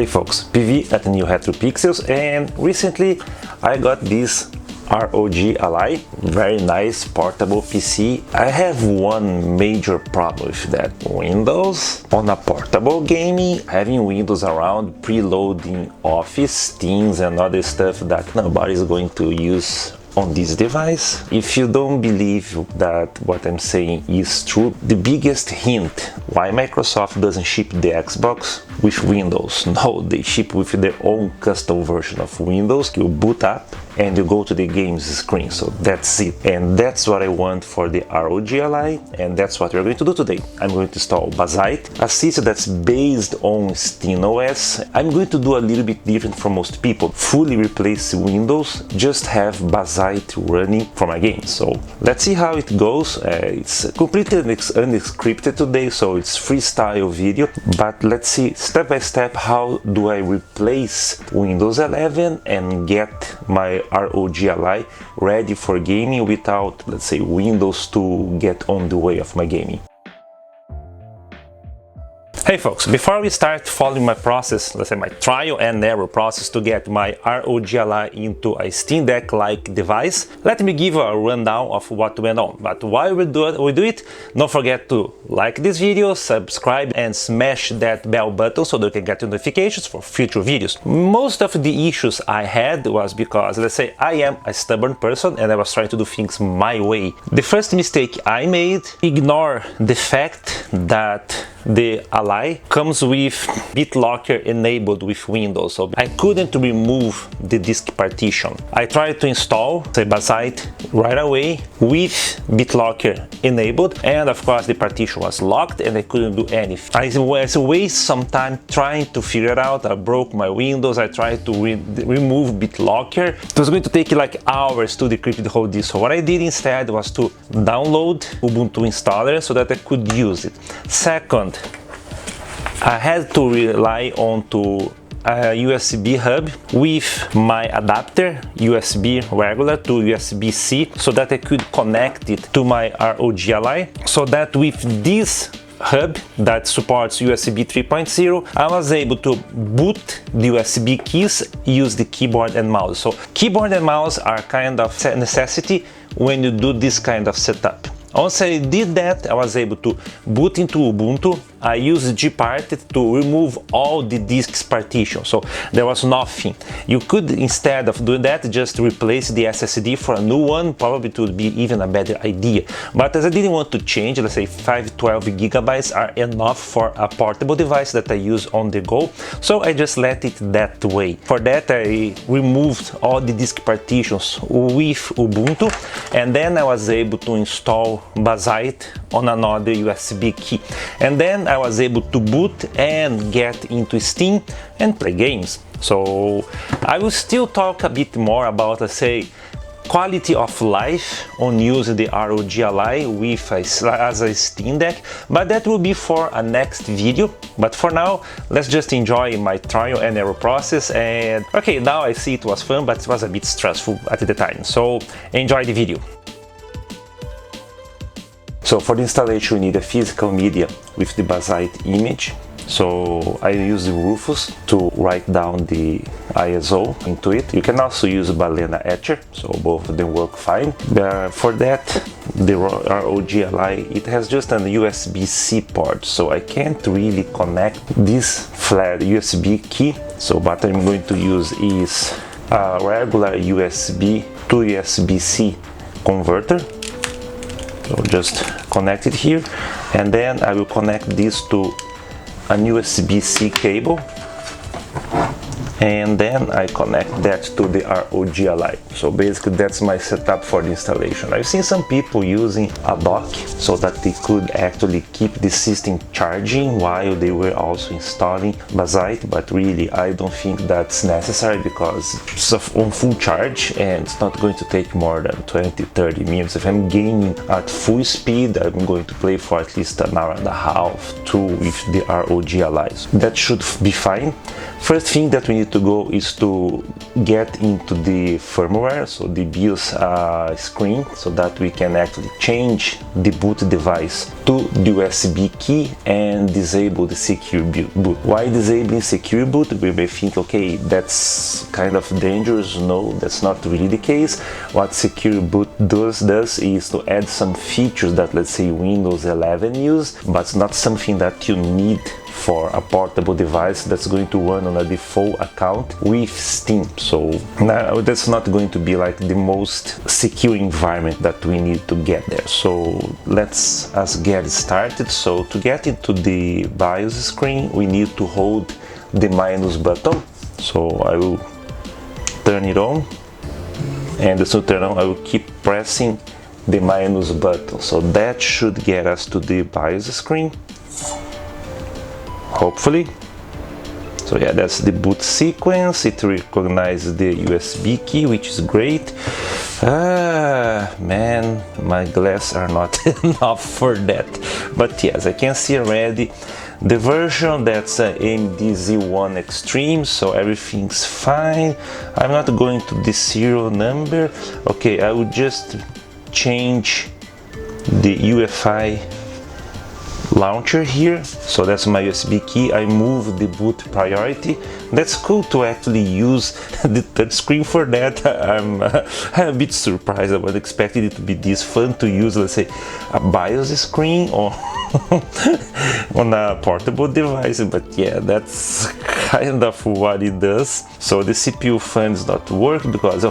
Hey folks, PV at NeoRetroPixels, and recently I got this ROG Ally, very nice portable PC. I have one major problem with that: Windows. On a portable gaming, having Windows around, preloading Office, Teams and other stuff that nobody's going to use on this device. If you don't believe that what I'm saying is true, the biggest hint why Microsoft doesn't ship the Xbox with Windows. No, they ship with their own custom version of Windows. You boot up and you go to the games screen. So that's it. And that's what I want for the ROG Ally, and that's what we're going to do today. I'm going to install Bazzite, a system that's based on Steam OS. I'm going to do a little bit different from most people. Fully replace Windows, just have Bazzite running for my game. So let's see how it goes. It's completely unscripted today, so it's freestyle video, but let's see step by step how do I replace Windows 11 and get my ROG Ally ready for gaming without, let's say, Windows to get on the way of my gaming. Hey folks, before we start following my process, let's say my trial and error process to get my ROG Ally into a Steam Deck-like device, let me give a rundown of what went on. But while we do it, don't forget to like this video, subscribe and smash that bell button so that you can get notifications for future videos. Most of the issues I had was because, let's say, I am a stubborn person and I was trying to do things my way. The first mistake I made, ignore the fact that the Ally comes with Bitlocker enabled with Windows, so I couldn't remove the disk partition. I tried to install the Bazzite right away with Bitlocker enabled, and of course the partition was locked and I couldn't do anything. I wasted some time trying to figure it out. I broke my Windows, I tried to remove Bitlocker. It was going to take like hours to decrypt the whole disk, so what I did instead was to download Ubuntu installer so that I could use it. Second, I had to rely on a USB hub with my adapter, USB regular to USB-C, so that I could connect it to my ROG Ally, so that with this hub that supports USB 3.0, I was able to boot the USB keys, use the keyboard and mouse. So keyboard and mouse are kind of a necessity when you do this kind of setup. Once I did that, I was able to boot into Ubuntu. I used gparted to remove all the disks partition, so there was nothing. You could, instead of doing that, just replace the SSD for a new one. Probably it would be even a better idea. But as I didn't want to change, let's say 512 gigabytes are enough for a portable device that I use on the go, so I just let it that way. For that, I removed all the disk partitions with Ubuntu, and then I was able to install Bazzite on another USB key, and then I was able to boot and get into Steam and play games. So I will still talk a bit more about, let's say, quality of life on using the ROG Ally with as a Steam Deck, but that will be for a next video. But for now, let's just enjoy my trial and error process. And okay, now I see it was fun, but it was a bit stressful at the time, so enjoy the video. So for the installation, we need a physical media with the Bazzite image. So I use the Rufus to write down the ISO into it. You can also use Balena Etcher, so both of them work fine. For that, the ROG Ally, it has just an USB-C port, so I can't really connect this flat USB key. So what I'm going to use is a regular USB to USB-C converter. So just connect it here, and then I will connect this to an USB-C cable, and then I connect that to the ROG Ally. So basically that's my setup for the installation. I've seen some people using a dock so that they could actually keep the system charging while they were also installing Bazzite, but really I don't think that's necessary because it's on full charge and it's not going to take more than 20-30 minutes. If I'm gaming at full speed, I'm going to play for at least an hour and a half, 2 with the ROG Ally. So that should be fine. first thing that we need to go is to get into the firmware, so the BIOS screen, so that we can actually change the boot device to the USB key and disable the secure boot. Why disabling secure boot? We may think, okay, that's kind of dangerous. No, that's not really the case. What secure boot does is to add some features that, let's say, Windows 11 use, but it's not something that you need for a portable device that's going to run on a default account with Steam. So that's not going to be like the most secure environment that we need to get there. So let's get started. So to get into the BIOS screen, we need to hold the minus button. So I will turn it on, and as soon as turn on, I will keep pressing the minus button. So that should get us to the BIOS screen, hopefully. So yeah, that's the boot sequence. It recognizes the USB key, which is great. Man, my glasses are not enough for that. But yes, I can see already the version that's AMD Z1 Extreme, so everything's fine. I'm not going to the serial number. Okay, I will just change the UEFI launcher here, so that's my USB key. I move the boot priority. That's cool to actually use the touch screen for that. I'm a bit surprised. I was expecting it to be this fun to use, let's say, a BIOS screen or on a portable device, but yeah, that's kind of what it does. So the CPU fan is not working because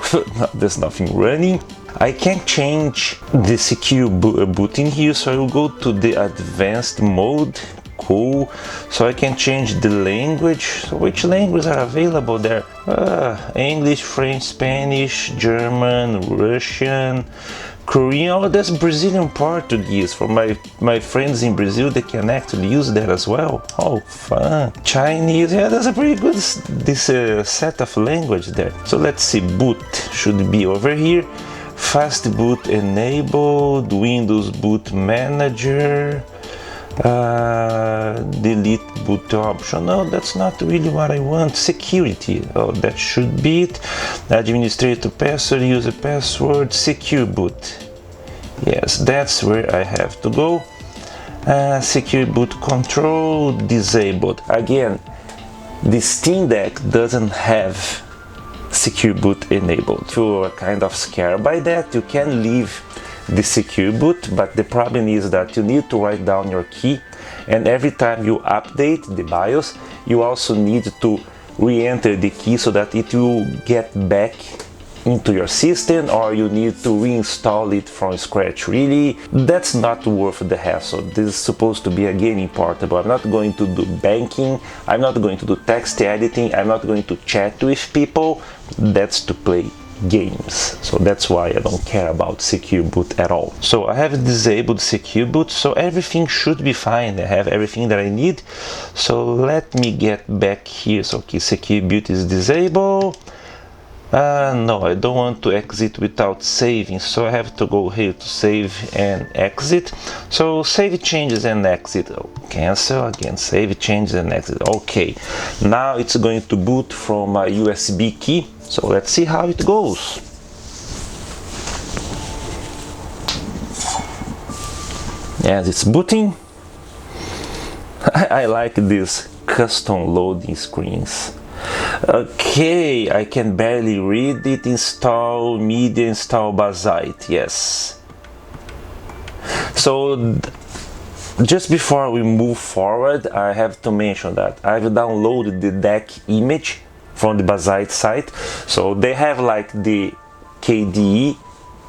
there's nothing running. I can change the secure boot in here, so I will go to the advanced mode. Cool. So I can change the language. So which languages are available there? English, French, Spanish, German, Russian, Korean. Oh, that's Brazilian Portuguese. For my friends in Brazil, they can actually use that as well. Oh, fun. Chinese. Yeah, that's a pretty good set of language there. So let's see. Boot should be over here. Fast boot enabled, Windows boot manager, delete boot option. No, that's not really what I want. Security. Oh, that should be it. Administrator password, user password, secure boot. Yes, that's where I have to go. Secure boot control disabled. Again, the Steam Deck doesn't have secure boot enabled. If you are kind of scared by that, you can leave the secure boot, but the problem is that you need to write down your key, and every time you update the BIOS, you also need to re-enter the key so that it will get back into your system, or you need to reinstall it from scratch. Really, that's not worth the hassle. This is supposed to be a gaming portable. I'm not going to do banking, I'm not going to do text editing, I'm not going to chat with people. That's to play games. So that's why I don't care about secure boot at all. So I have disabled secure boot, so everything should be fine. I have everything that I need. So let me get back here. So okay, secure boot is disabled. No, I don't want to exit without saving, so I have to go here to save and exit. So save changes and exit. Oh, cancel again, save changes and exit. Okay, now it's going to boot from a USB key. So let's see how it goes. As it's booting, I like these custom loading screens. Okay, I can barely read it. Install media, install Bazzite. Yes. So just before we move forward, I have to mention that I've downloaded the deck image from the Bazzite site. So they have like the KDE,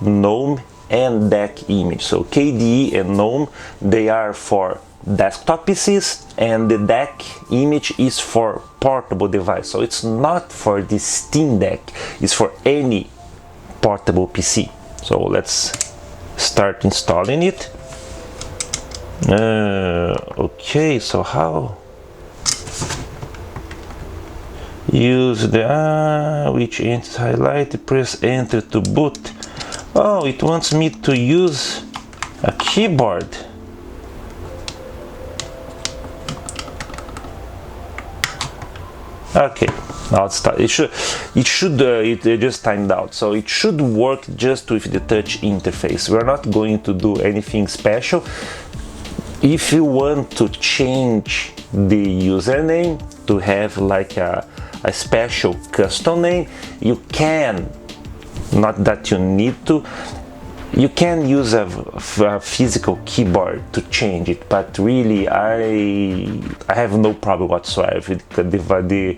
GNOME and deck image. So KDE and GNOME, they are for desktop PCs, and the deck image is for portable device. So it's not for the Steam Deck, it's for any portable PC. So let's start installing it. Okay, so how? Use the which entity highlight, press enter to boot. Oh, it wants me to use a keyboard. Okay, now it's start. It just timed out, so it should work just with the touch interface. We're not going to do anything special. If you want to change the username to have like a special custom name, you can. Not that you need to. You can use a physical keyboard to change it, but really I have no problem whatsoever with the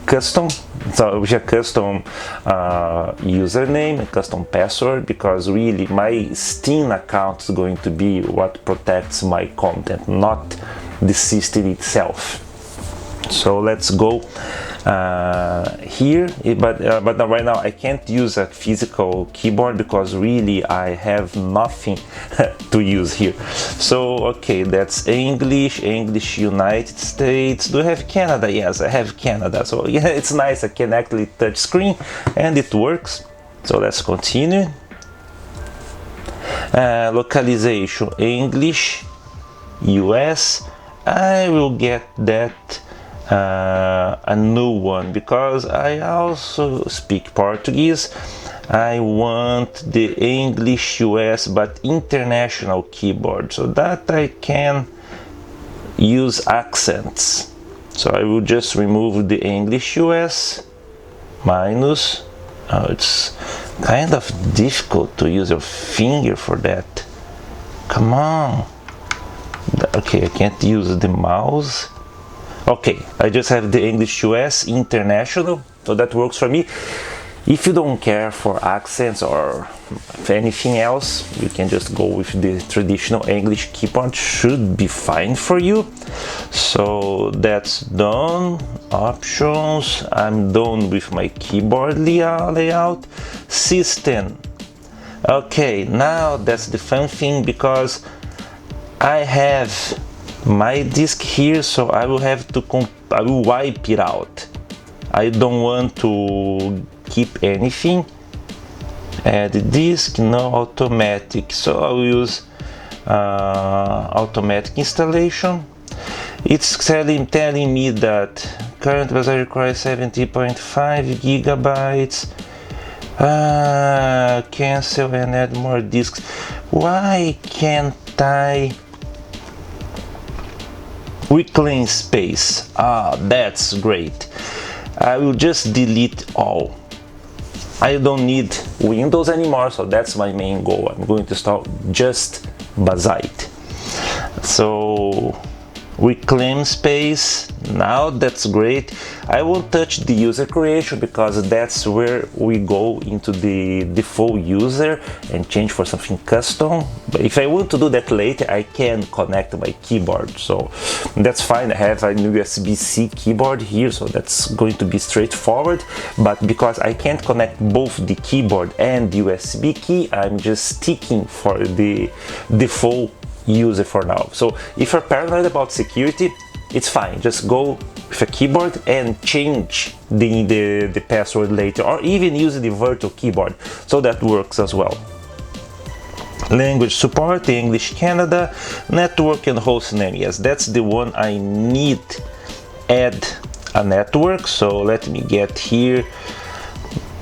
custom, so with a custom username, a custom password, because really my Steam account is going to be what protects my content, not the system itself. So let's go here, but right now I can't use a physical keyboard because really I have nothing to use here. So okay, that's English, United States. Do I have Canada? Yes, I have Canada. So yeah, it's nice, I can actually touch screen and it works. So let's continue. Localization, English, US. I will get that a new one because I also speak Portuguese. I want the English US but international keyboard so that I can use accents. So I will just remove the English US minus. Oh, it's kind of difficult to use your finger for that. Come on. Okay, I can't use the mouse. Okay, I just have the English US international, so that works for me. If you don't care for accents or anything else, you can just go with the traditional English keyboard, should be fine for you. So that's done. Options, I'm done with my keyboard layout. System. Okay, now that's the fun thing because I have my disk here, so I will have to I will wipe it out. I don't want to keep anything. Add disk, no automatic, so I will use automatic installation. It's telling me that current Bazzite requires 70.5 gigabytes. Cancel and add more disks. Why can't I reclaim space? That's great. I will just delete all. I don't need Windows anymore, so that's my main goal. I'm going to install just Bazzite. So reclaim space, now that's great. I won't touch the user creation because that's where we go into the default user and change for something custom. But if I want to do that later, I can connect my keyboard, so that's fine. I have a USB-C keyboard here, so that's going to be straightforward. But because I can't connect both the keyboard and the USB key, I'm just sticking for the default user for now. So if you're paranoid about security, it's fine, just go with a keyboard and change the password later, or even use the virtual keyboard, so that works as well. Language support, English Canada, network and host name. Yes, that's the one I need. Add a network, so let me get here.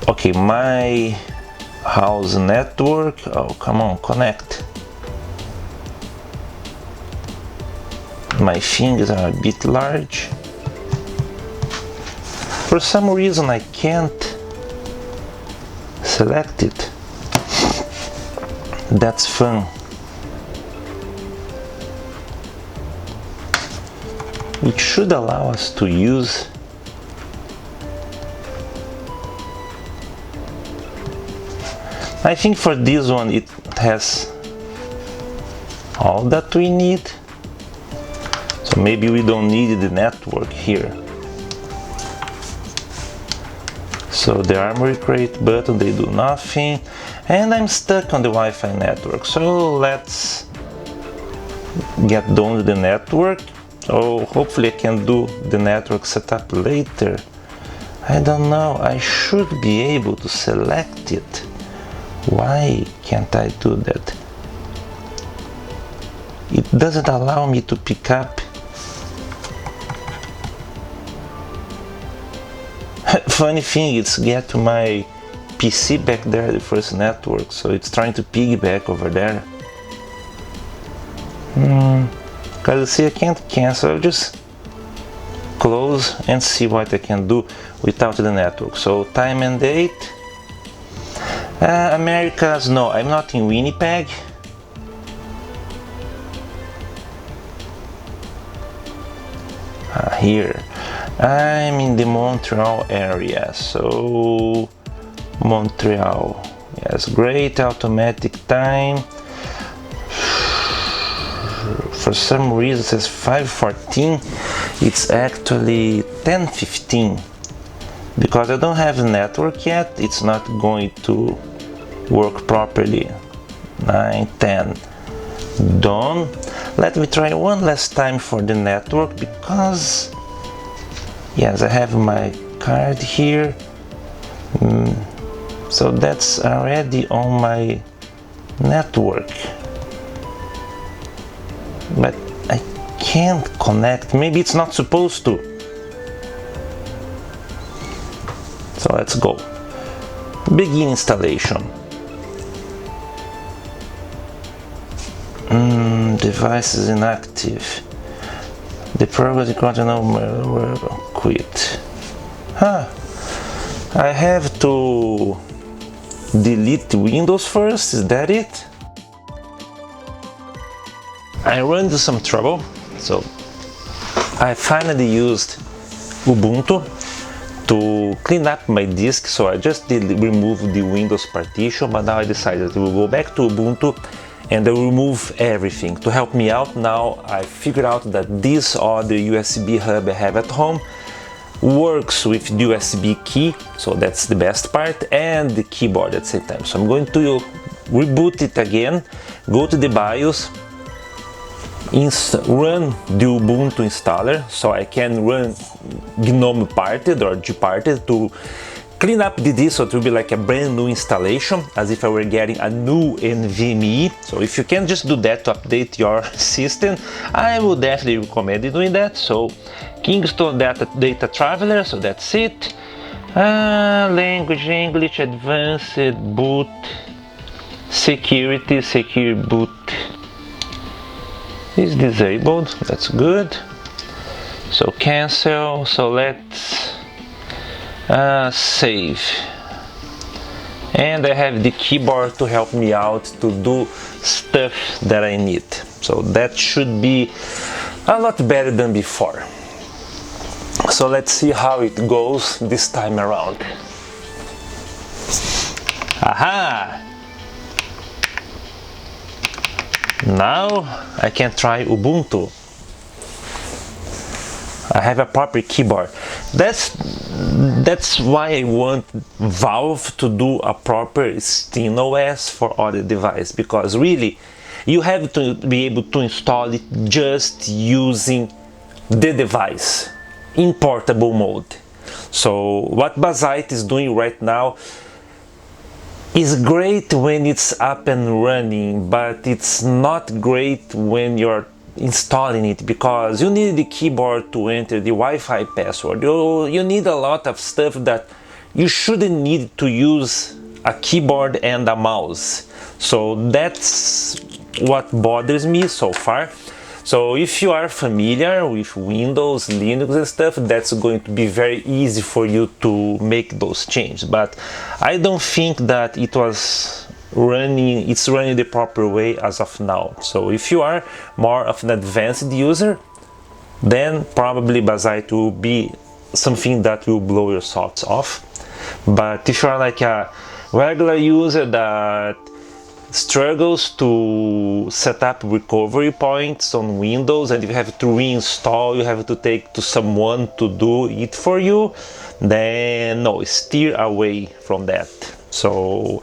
Okay, my house network. Oh, come on, connect. My fingers are a bit large. For some reason I can't select it. That's fun. It should allow us to use I think for this one it has all that we need. So maybe we don't need the network here. So the armory crate button, they do nothing. And I'm stuck on the Wi-Fi network. So let's get done with the network. So hopefully I can do the network setup later. I don't know, I should be able to select it. Why can't I do that? It doesn't allow me to pick up. Funny thing, it's get to my PC back there, the first network, so it's trying to piggyback over there. Cause you see, I can't cancel, I'll just close and see what I can do without the network. So time and date. Americas, no, I'm not in Winnipeg. Here, I'm in the Montreal area, so Montreal, yes, great automatic time. For some reason it says 5:14, it's actually 10:15. Because I don't have a network yet, it's not going to work properly. 9:10, done. Let me try one last time for the network, because yes, I have my card here. So that's already on my network, but I can't connect. Maybe it's not supposed to. So let's go. Begin installation. Device is inactive. The program is quit. I have to delete Windows first, is that it? I ran into some trouble, so I finally used Ubuntu to clean up my disk. So I just did remove the Windows partition, but now I decided to go back to Ubuntu and I remove everything. To help me out now, I figured out that this other USB hub I have at home works with the USB key, so that's the best part, and the keyboard at the same time. So I'm going to reboot it again, go to the BIOS, run the Ubuntu installer, so I can run GNOME parted or gparted to clean up the disk, so it will be like a brand new installation, as if I were getting a new NVMe. So if you can just do that to update your system, I would definitely recommend you doing that. So Kingston Data Traveler, so that's it. Language English, advanced boot, security, secure boot is disabled, that's good. So cancel, so let's save. And I have the keyboard to help me out to do stuff that I need. So that should be a lot better than before. So let's see how it goes this time around. Aha! Now I can try Ubuntu. I have a proper keyboard. That's why I want Valve to do a proper Steam OS for other devices, because really you have to be able to install it just using the device in portable mode. So what Bazzite is doing right now is great when it's up and running, but it's not great when you're installing it, because you need the keyboard to enter the Wi-Fi password. You need a lot of stuff that you shouldn't need to use a keyboard and a mouse. So that's what bothers me so far. So if you are familiar with Windows, Linux and stuff, that's going to be very easy for you to make those changes. But I don't think that it's running the proper way as of now. So if you are more of an advanced user, then probably Bazzite will be something that will blow your socks off. But if you are like a regular user that struggles to set up recovery points on Windows, and you have to reinstall, you have to take to someone to do it for you, then no, steer away from that. So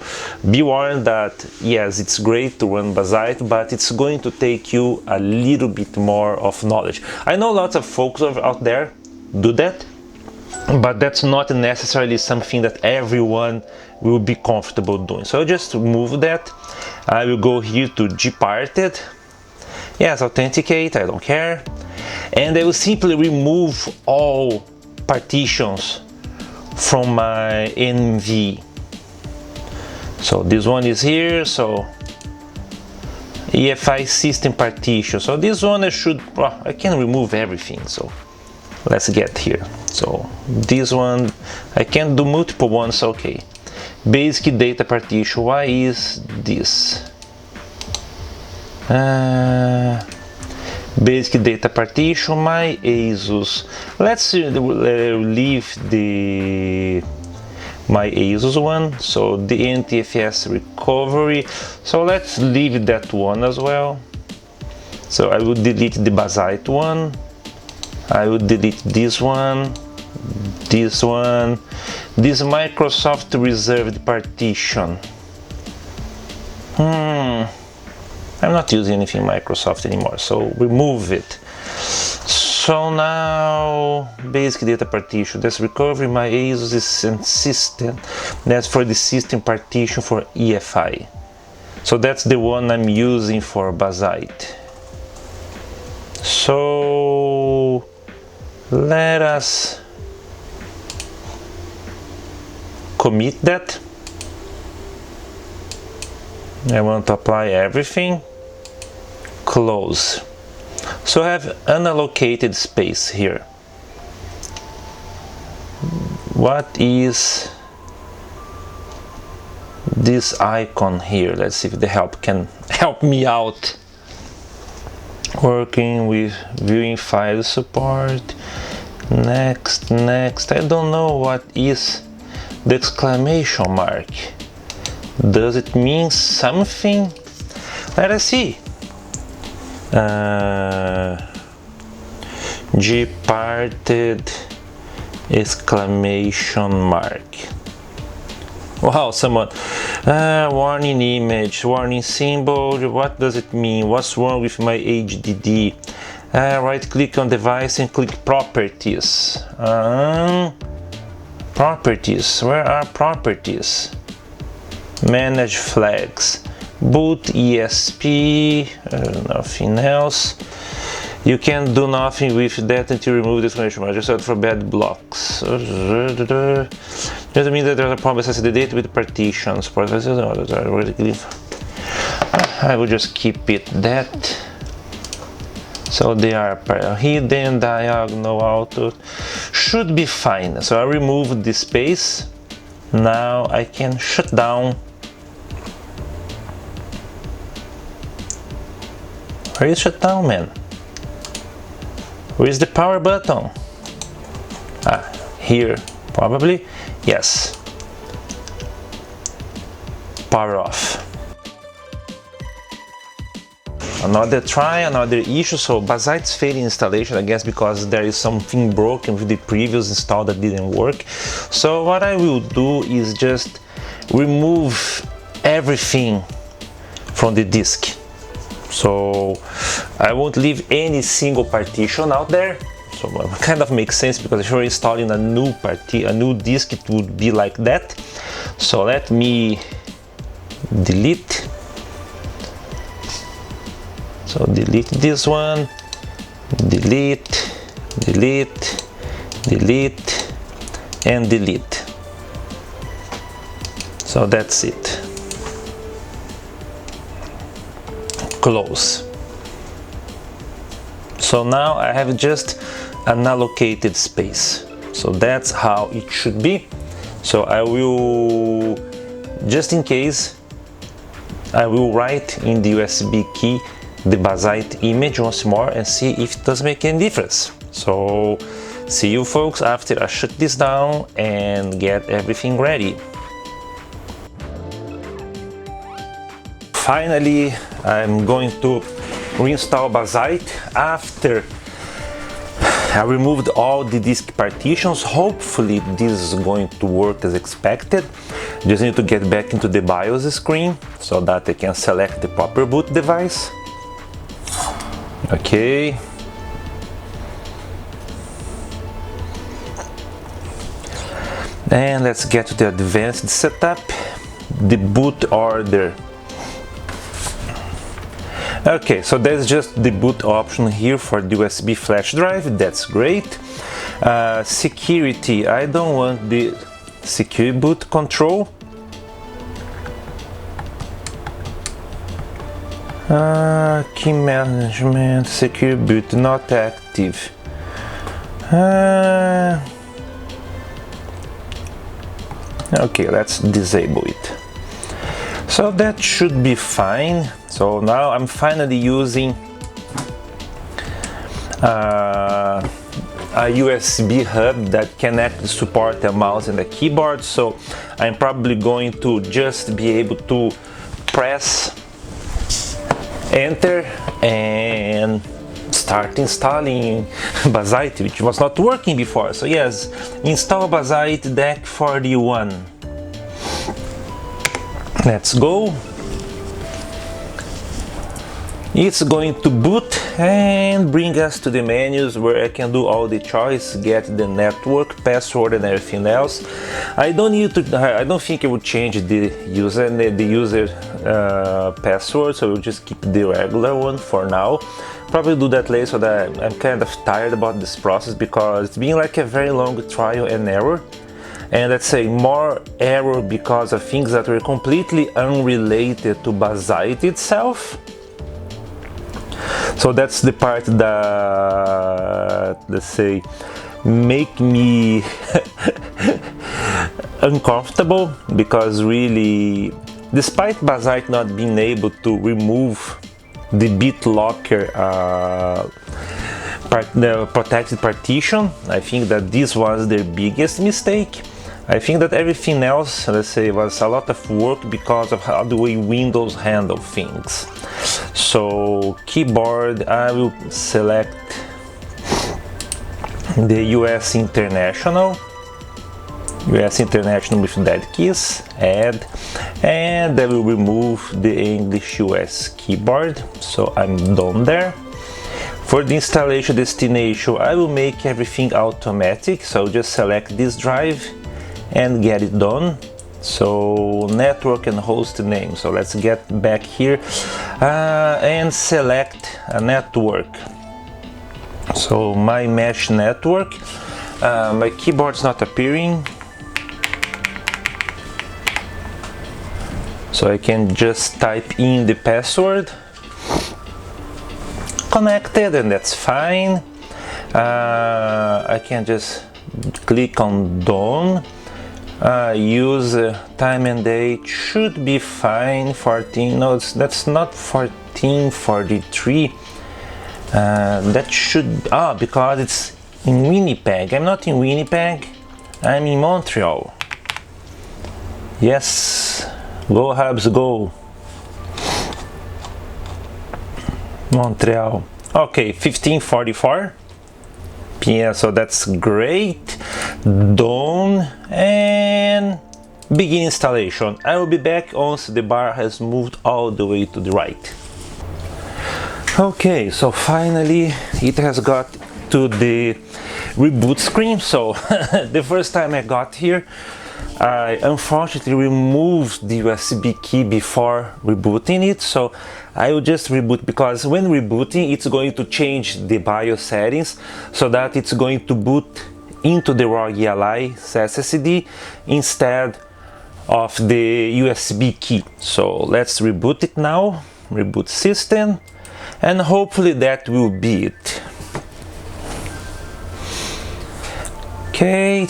be warned that yes, it's great to run Bazzite, but it's going to take you a little bit more of knowledge. I know lots of folks out there do that, but that's not necessarily something that everyone will be comfortable doing. So just remove that. I will go here to gparted. Yes, authenticate, I don't care. And I will simply remove all partitions from my NV. So this one is here, so EFI system partition. So this one I can remove everything, so let's get here. So this one, I can do multiple ones, okay. Basic data partition, why is this? Basic data partition, my ASUS. Let's leave my ASUS one, so the NTFS recovery. So let's leave that one as well. So I will delete the Bazzite one. I will delete this one, this Microsoft reserved partition. I'm not using anything Microsoft anymore, so remove it. So now, basic data partition, that's recovery, my ASUS is system. That's for the system partition for EFI. So that's the one I'm using for Bazzite. So let us commit that. I want to apply everything. Close. So I have unallocated space here. What is this icon here? Let's see if the help can help me out. Working with viewing file support. Next. I don't know what is the exclamation mark. Does it mean something? Let us see. Gparted exclamation mark. Wow, someone. Warning image, warning symbol. What does it mean? What's wrong with my HDD? Right click on device and click properties. Properties. Where are properties? Manage flags. Boot ESP. Nothing else. You can do nothing with that until you remove the exclamation mark. Just for bad blocks. Doesn't mean that there's a problem accessing the data with partitions. I will just keep it that. So they are hidden, diagonal, auto. Should be fine. So I remove the space. Now I can shut down. Where is shut down, man? Where is the power button? Here, probably. Yes. Power off. Another try, another issue. So Bazzite's failing installation, I guess because there is something broken with the previous install that didn't work. So what I will do is just remove everything from the disk. So I won't leave any single partition out there. So it kind of makes sense because if you're installing a new disk, it would be like that. So let me delete. So delete this one, delete, and delete. So that's it. Close. So now I have just an allocated space. So that's how it should be. So I will, just in case, I will write in the USB key the Bazzite image once more and see if it does make any difference. So see you folks after I shut this down and get everything ready. Finally, I'm going to reinstall Bazzite after I removed all the disk partitions. Hopefully this is going to work as expected. Just need to get back into the BIOS screen so that I can select the proper boot device. Okay. And let's get to the advanced setup, the boot order. Okay, so there's just the boot option here for the USB flash drive. That's great. Security, I don't want the secure boot control. Key management, secure boot not active. Okay, let's disable it. So that should be fine. So now I'm finally using a USB hub that can actually support the mouse and the keyboard. So I'm probably going to just be able to press enter and start installing Bazzite, which was not working before. So yes, install Bazzite Deck 41. Let's go. It's going to boot and bring us to the menus where I can do all the choice, get the network password and everything else. I don't think I would change the user password, so we'll just keep the regular one for now. Probably do that later, so that I'm kind of tired about this process because it's been like a very long trial and error. And let's say more error because of things that were completely unrelated to Bazzite itself. So that's the part that, let's say, make me uncomfortable, because really, despite Bazzite not being able to remove the Bitlocker protected partition, I think that this was their biggest mistake. I think that everything else, let's say, was a lot of work because of how the way Windows handle things. So keyboard, I will select the US International with dead keys, add, and I will remove the English US keyboard. So I'm done there. For the installation destination, I will make everything automatic, so just select this drive and get it done. So network and host name, so let's get back here and select a network. So my mesh network, my keyboard's not appearing, so I can just type in the password. Connected, and that's fine. I can just click on done. Use time and date should be fine. 14, no, that's not 1443. That should, because it's in Winnipeg. I'm not in Winnipeg, I'm in Montreal. Yes, go Habs, go. Montreal. Okay, 1544 p.m. So that's great. Done, and begin installation. I will be back once the bar has moved all the way to the right. Okay, so finally it has got to the reboot screen. So the first time I got here, I unfortunately removed the USB key before rebooting it, so I will just reboot, because when rebooting it's going to change the BIOS settings so that it's going to boot into the ROG Ally SSD instead of the USB key. So let's reboot it now, reboot system, and hopefully that will be it. Okay,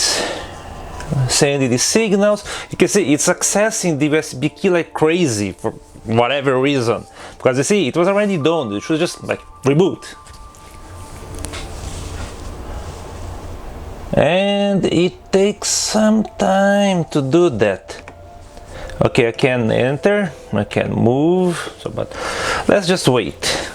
sending the signals. You can see it's accessing the USB key like crazy for whatever reason, because you see it was already done. It should just like reboot, and it takes some time to do that. Okay, I can enter, I can move, so but let's just wait.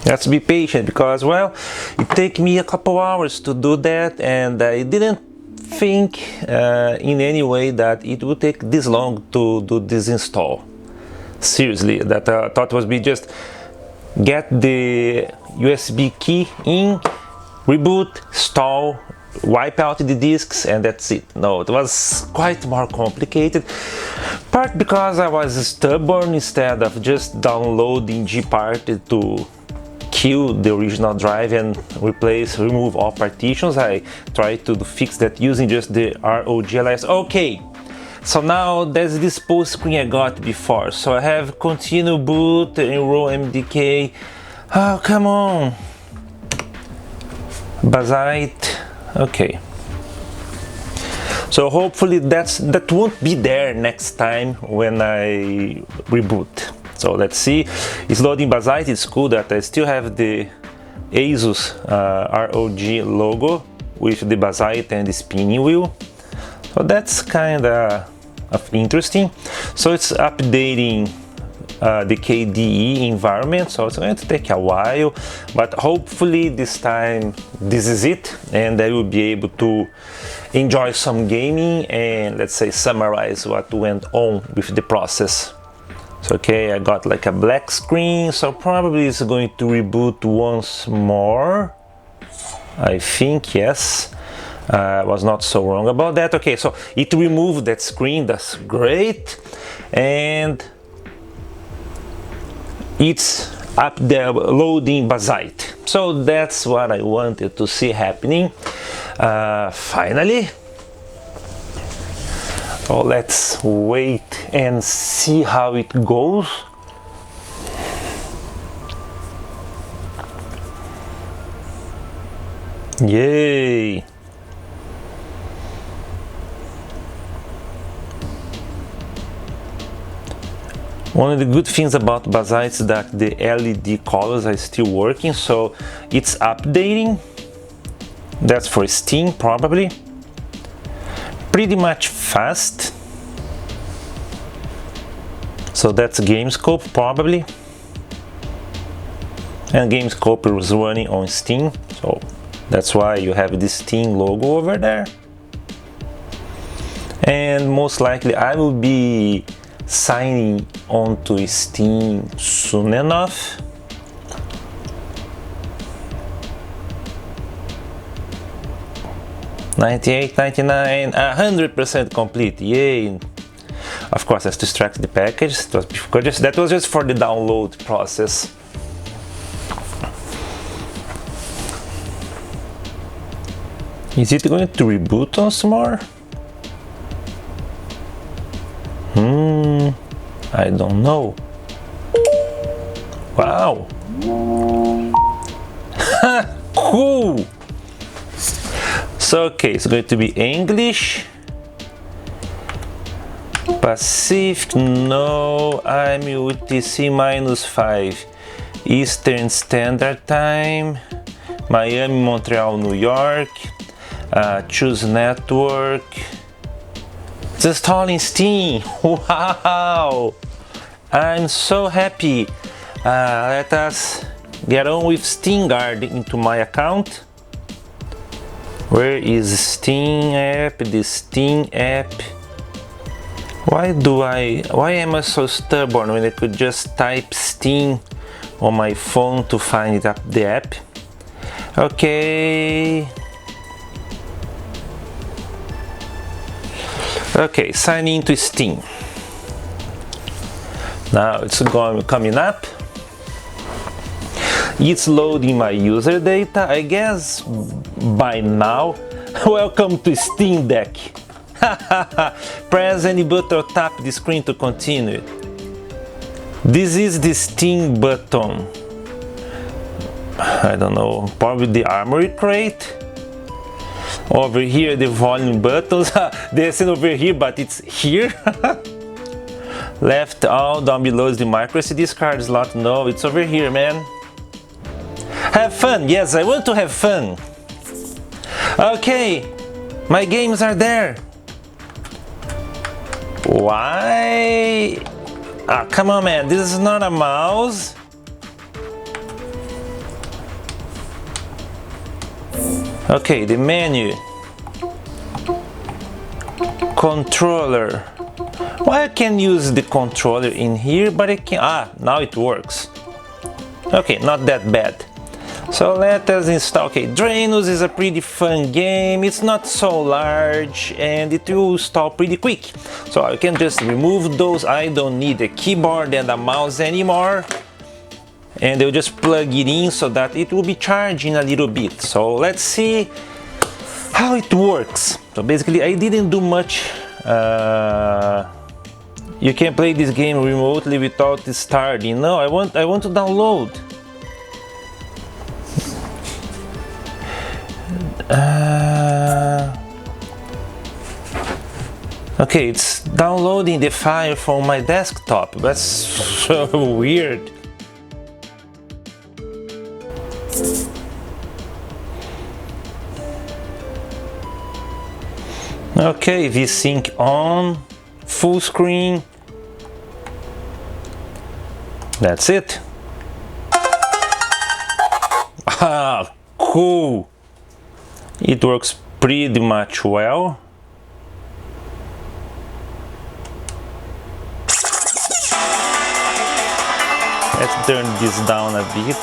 Let's be patient, because well, it takes me a couple hours to do that, and I didn't think in any way that it would take this long to do this install. Seriously, that thought was be just get the USB key in, reboot, install, wipe out the disks, and that's it. No, it was quite more complicated, part because I was stubborn. Instead of just downloading gparted to kill the original drive and remove all partitions. I tried to fix that using just the ROG Ally. Okay, so now there's this post screen I got before. So I have continue boot, enroll MDK. Oh, come on. Bazzite. Okay. So hopefully that won't be there next time when I reboot. So let's see. It's loading Bazzite. It's cool that I still have the Asus ROG logo with the Bazzite and the spinning wheel. So that's kind of interesting. So it's updating the KDE environment, so it's going to take a while, but hopefully this time this is it and I will be able to enjoy some gaming and, let's say, summarize what went on with the process. So okay, I got like a black screen, so probably it's going to reboot once more, I think. Yes, I was not so wrong about that. Okay, so it removed that screen. That's great. And it's up there loading Bazzite. So that's what I wanted to see happening finally. So let's wait and see how it goes. Yay! One of the good things about Bazzite is that the LED colors are still working, so it's updating. That's for Steam, probably. Pretty much fast. So that's GameScope, probably. And GameScope is running on Steam, so that's why you have this Steam logo over there. And most likely I will be signing on to Steam soon enough. $98, $99, 100% complete, yay! Of course, let's extract the package. That was just for the download process. Is it going to reboot once more? I don't know. Wow! Cool! So okay, it's going to be English. Pacific, no, I'm UTC -5 Eastern Standard Time. Miami, Montreal, New York. Choose network. It's installing Steam. Wow! I'm so happy. Let us get on with Steam Guard into my account. Where is Steam app? The Steam app. Why am I so stubborn when I could just type Steam on my phone to find the app? Okay. Okay, sign into Steam. Now it's coming up. It's loading my user data, I guess by now. Welcome to Steam Deck. Press any button or tap the screen to continue. This is the Steam button. I don't know, probably the armory crate. Over here the volume buttons. They're seen over here, but it's here. Left all, down below is the micro SD card slot. No, it's over here, man. Have fun. Yes, I want to have fun. Okay, my games are there. Why? Ah, come on, man, this is not a mouse. Okay, the menu. Controller. Well, I can use the controller in here, but I can. Ah, now it works. Okay, not that bad. So let us install. Okay, Drainus is a pretty fun game. It's not so large and it will install pretty quick. So I can just remove those. I don't need a keyboard and a mouse anymore. and they'll just plug it in so that it will be charging a little bit. So let's see how it works. So basically I didn't do much. You can play this game remotely without starting. No, I want to download. Okay, it's downloading the file from my desktop. That's so weird. Okay, VSync on, full screen. That's it. Ah, cool. It works pretty much well. Let's turn this down a bit.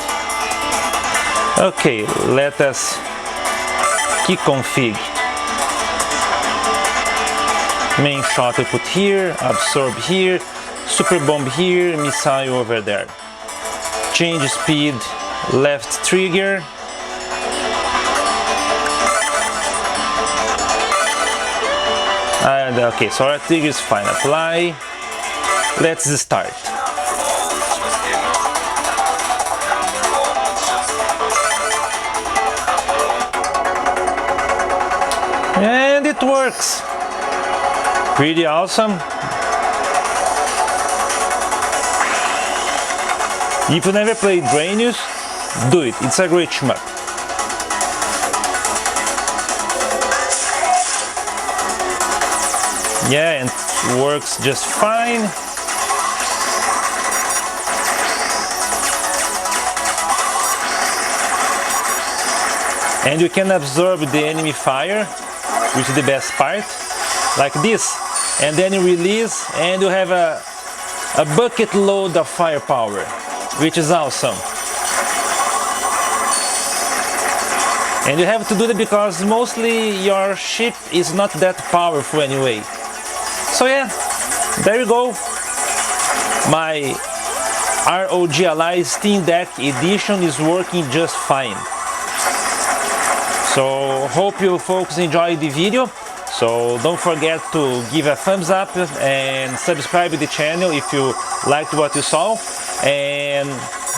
Okay, let us key config. Main shot we put here, absorb here, super bomb here, missile over there. Change speed, left trigger. And okay, so our trigger is fine. Apply. Let's start. And it works. Pretty awesome. If you never played Drainius, do it. It's a great shmup. Yeah, and it works just fine. And you can absorb the enemy fire, which is the best part, like this. And then you release and you have a bucket load of firepower, which is awesome. And you have to do that because mostly your ship is not that powerful anyway. So yeah, there you go. My ROG Ally Steam Deck edition is working just fine. So hope you folks enjoyed the video. So don't forget to give a thumbs up and subscribe to the channel if you liked what you saw. And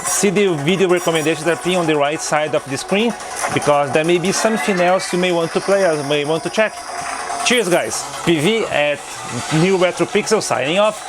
see the video recommendations that are on the right side of the screen, because there may be something else you may want to play or may want to check. Cheers guys, PV at NeoRetroPixels signing off.